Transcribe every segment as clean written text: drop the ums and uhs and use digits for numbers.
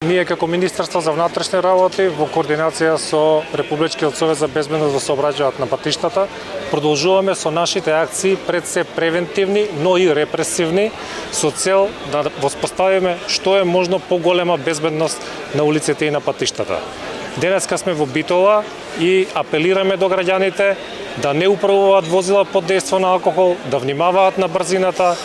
Ние како Министерство за внатрешни работи во координација со Републичкиот совет за безбедност во сообраќајот на патиштата продолжуваме со нашите акции пред се превентивни, но и репресивни со цел да воспоставиме што е можно поголема безбедност на улиците и на патиштата. Денеска сме во Битола и апелираме до граѓаните да не управуваат возила под дејство на алкохол, да внимаваат на брзината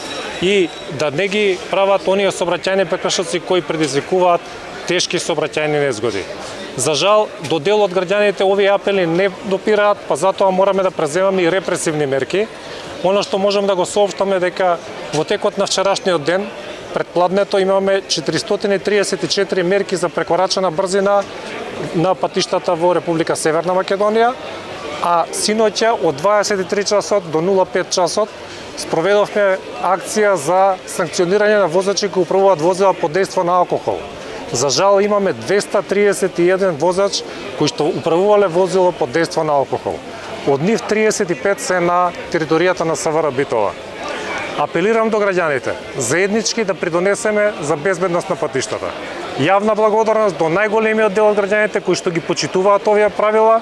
и да не ги прават оние сообраќајни прекршоци кои предизвикуваат тешки сообраќајни незгоди. За жал, до дел од граѓаните овие апели не допираат, па затоа мораме да преземаме и репресивни мерки. Оно што можам да го соопштаме дека во текот на вчерашниот ден, предпладнето имаме 434 мерки за прекорачена брзина на патиштата во Република Северна Македонија, а синоќа од 23 часот до 05 часот спроведовме акција за санкционирање на возачи кои управуваат возила под дејство на алкохол. За жал имаме 231 возач кои што управувале возило под дејство на алкохол. Од нив 35 се на територијата на СВР Битола. Апелирам до граѓаните заеднички да придонесеме за безбедност на патиштата. Јавна благодарност до најголемиот дел од граѓаните кои што ги почитуваат овие правила.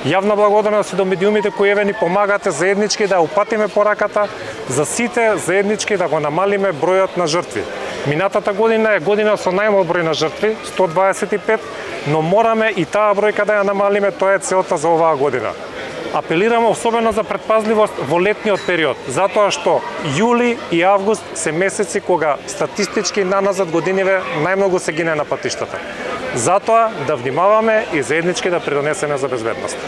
Јавна благодарност и до медиумите кои еве ни помагате заеднички да упатиме пораката за сите заеднички да го намалиме бројот на жртви. Минатата година е година со најмал број на жртви, 125, но мораме и таа бројка да ја намалиме, тоа е целта за оваа година. Апелираме особено за предпазливост во летниот период, затоа што јули и август се месеци кога статистички наназад годиниве најмногу се гине на патиштата. Затоа да внимаваме и заеднички да придонесеме за безбедност.